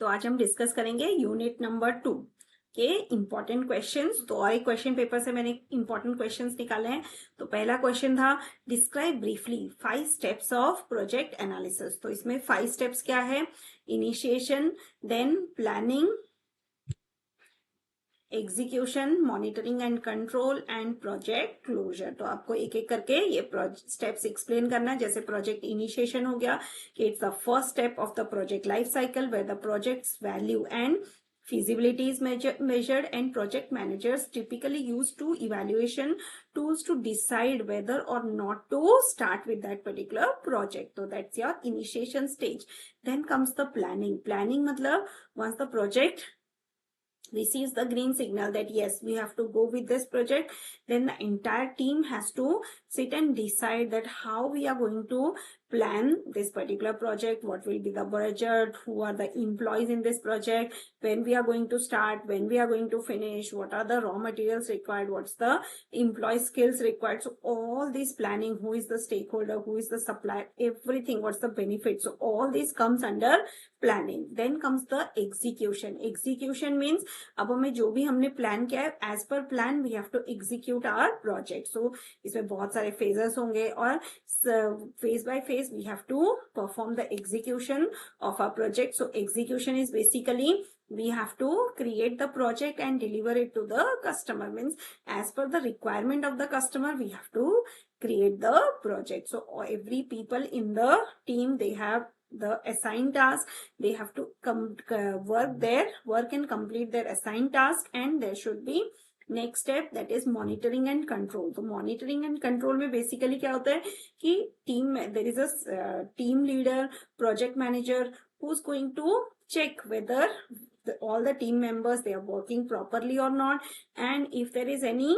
तो आज हम डिस्कस करेंगे यूनिट नंबर 2 के इंपॉर्टेंट क्वेश्चंस। तो और एक क्वेश्चन पेपर से मैंने इंपॉर्टेंट क्वेश्चंस निकाले हैं। तो पहला क्वेश्चन था describe briefly 5 steps of project analysis. तो इसमें 5 स्टेप्स क्या है? Initiation, then planning, execution, monitoring and control and project closure. तो आपको एक एक करके ये स्टेप्स एक्सप्लेन करना है। जैसे प्रोजेक्ट इनिशिएशन हो गया कि it's the first step of the project life cycle where the projects value and feasibility is measured, and project managers typically use two evaluation tools to decide whether or not to start with that particular project. So that's your initiation stage. Then comes the planning matlab once the project receives the green signal that yes, we have to go with this project, then the entire team has to sit and decide that how we are going to plan this particular project, what will be the budget, who are the employees in this project, when we are going to start, when we are going to finish, what are the raw materials required, what's the employee skills required. So all this planning, who is the stakeholder, who is the supplier, everything, what's the benefit. So all this comes under planning. Then comes the execution means अब हमें जो भी हमने plan किया है as per plan we have to execute our project. So इसमें बहुत सारे फेजेस होंगे और phase by phase we have to perform the execution of our project. So execution is basically we have to create the project and deliver it to the customer. Means as per the requirement of the customer we have to create the project. So every people in the team, they have the assigned task, they have to work and complete their assigned task, and there should be next step that is monitoring and control. तो monitoring and control में basically क्या होता है कि team में there is a team leader, project manager who is going to check whether all the team members, they are working properly or not, and if there is any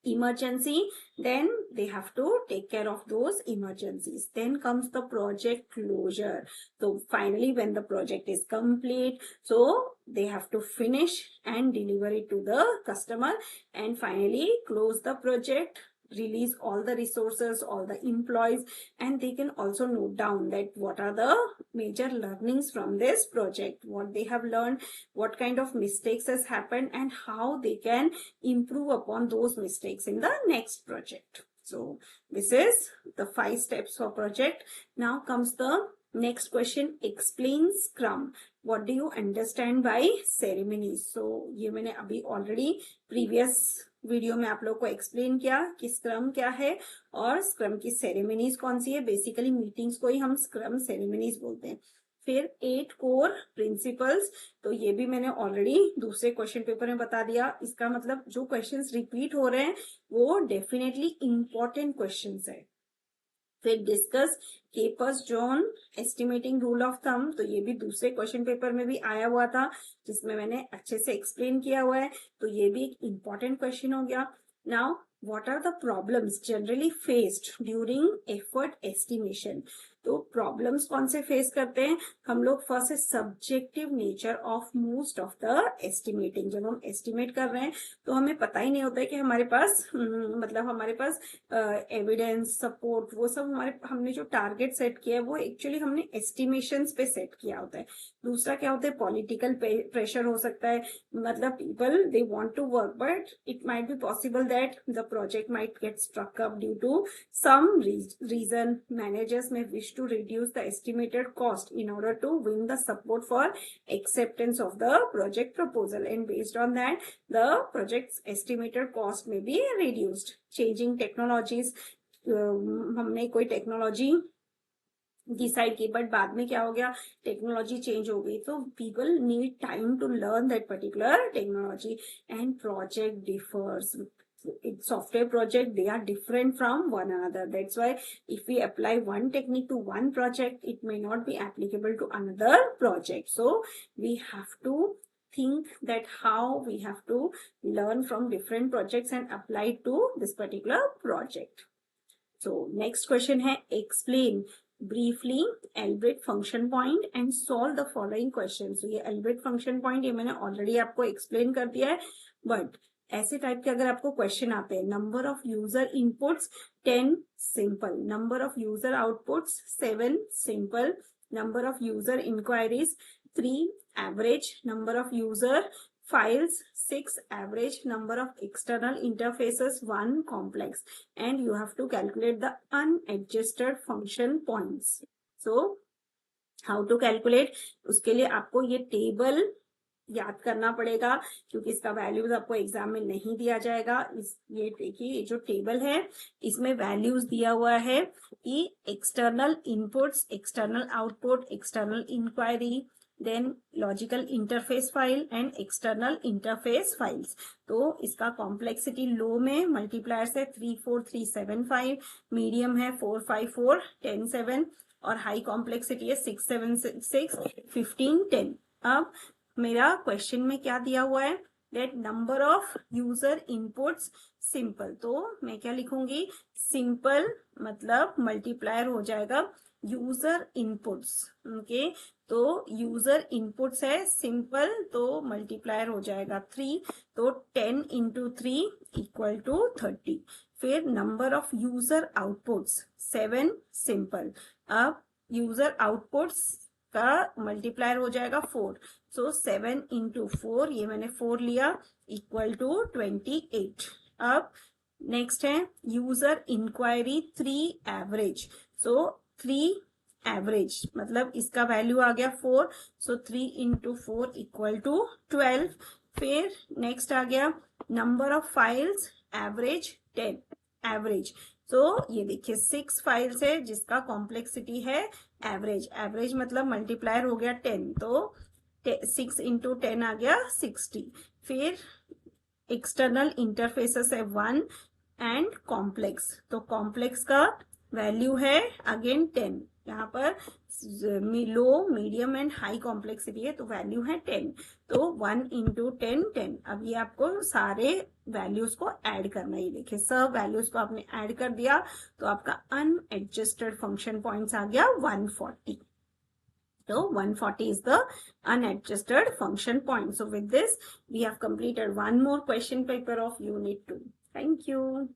emergency, then they have to take care of those emergencies. Then comes the project closure. So finally when the project is complete, so they have to finish and deliver it to the customer, and finally close the project, release all the resources, all the employees, and they can also note down that what are the major learnings from this project, what they have learned, what kind of mistakes has happened, and how they can improve upon those mistakes in the next project. So this is the 5 steps for project. Now comes the next question. Explain Scrum. What do you understand by ceremonies? So ये मैंने अभी already previous video में आप लोग को explain किया कि scrum क्या है और स्क्रम की सेरेमनीज कौन सी है. बेसिकली मीटिंग्स को ही हम स्क्रम सेरेमनीज बोलते हैं. फिर 8 कोर प्रिंसिपल्स. तो ये भी मैंने ऑलरेडी दूसरे क्वेश्चन पेपर में बता दिया. इसका मतलब जो क्वेश्चंस रिपीट हो रहे हैं वो डेफिनेटली इंपॉर्टेंट क्वेश्चंस है. फिर discuss keepers zone estimating rule of thumb. तो ये भी दूसरे क्वेश्चन पेपर में भी आया हुआ था जिसमें मैंने अच्छे से एक्सप्लेन किया हुआ है. तो ये भी एक इंपॉर्टेंट क्वेश्चन हो गया. Now what are the problems generally faced during effort estimation. तो प्रॉब्लम्स कौन से फेस करते हैं हम लोग? फर्स्ट है subjective nature of most of the estimating. जब हम एस्टिमेट कर रहे हैं तो हमें पता ही नहीं होता है कि हमारे पास मतलब हमारे पास एविडेंस सपोर्ट वो सब हमने जो टारगेट सेट किया है वो एक्चुअली हमने एस्टिमेशंस पे सेट किया होता है. दूसरा क्या होता है पॉलिटिकल प्रेशर हो सकता है. मतलब people they want to work but it might be possible that the project might get struck up due to some reason. Managers may wish to reduce the estimated cost in order to win the support for acceptance of the project proposal, and based on that the project's estimated cost may be reduced. Changing technologies. हमने कोई technology decide की but बाद में क्या हो गया technology change हो गई. तो people need time to learn that particular technology. And project differs. Software project, they are different from one another. That's why if we apply one technique to one project, it may not be applicable to another project. So we have to think that how we have to learn from different projects and apply it to this particular project. So next question है explain briefly Albrecht function point and solve the following questions. So ये Albrecht function point ये मैंने already आपको explain कर दिया है. but ऐसे type के अगर आपको क्वेश्चन आते हैं number of user inputs 10 simple, number of user outputs 7 simple, number of user inquiries 3 average number of user files, 6 average number of external interfaces, 1 complex, and you have to calculate the unadjusted function points. So how to calculate, उसके लिए आपको ये table याद करना पड़ेगा क्योंकि इसका values आपको एग्जाम में नहीं दिया जाएगा। ये देखिए, ये जो टेबल है इसमें वैल्यूज दिया हुआ है कि external inputs, external output, external inquiry, then logical interface file and external interface files. तो इसका कॉम्प्लेक्सिटी लो में मल्टीप्लायर्स है 34375, मीडियम है 45410 और हाई कॉम्प्लेक्सिटी है 676 1510। अब मेरा क्वेश्चन में क्या दिया हुआ है, that number of user inputs simple, तो मैं क्या लिखूंगी, सिंपल मतलब मल्टीप्लायर हो जाएगा यूजर इनपुट्स। ओके, तो यूजर इनपुट्स है सिंपल, तो मल्टीप्लायर हो जाएगा 3, तो 10 इंटू 3 इक्वल टू 30। फिर number of user outputs 7 simple. अब यूजर आउटपुट्स का मल्टीप्लायर हो जाएगा 4, सो 7 इंटू 4, ये मैंने 4 लिया, इक्वल टू 28। अब नेक्स्ट है यूजर इंक्वायरी 3 एवरेज, सो 3 एवरेज मतलब इसका वैल्यू आ गया 4, सो 3 इंटू 4 इक्वल टू 12। फिर नेक्स्ट आ गया number of files average 10 average, तो ये देखिए 6 फाइल्स है जिसका कॉम्प्लेक्सिटी है एवरेज, एवरेज मतलब मल्टीप्लायर हो गया 10, तो 6 इंटू 10 आ गया 60। फिर एक्सटर्नल इंटरफेसेस है 1 एंड कॉम्प्लेक्स, तो कॉम्प्लेक्स का वैल्यू है अगेन 10, यहाँ पर लो, मीडियम एंड हाई कॉम्प्लेक्सिटी है तो वैल्यू है 10, तो 1 इंटू 10 10। अब ये आपको सारे वैल्यूज को ऐड करना है, ये देखिए सब वैल्यूज को आपने ऐड कर दिया तो आपका अनएडजस्टेड फंक्शन पॉइंट्स आ गया 140। So 140 is the unadjusted function point. So with this, we have completed one more question paper of Unit 2. Thank you.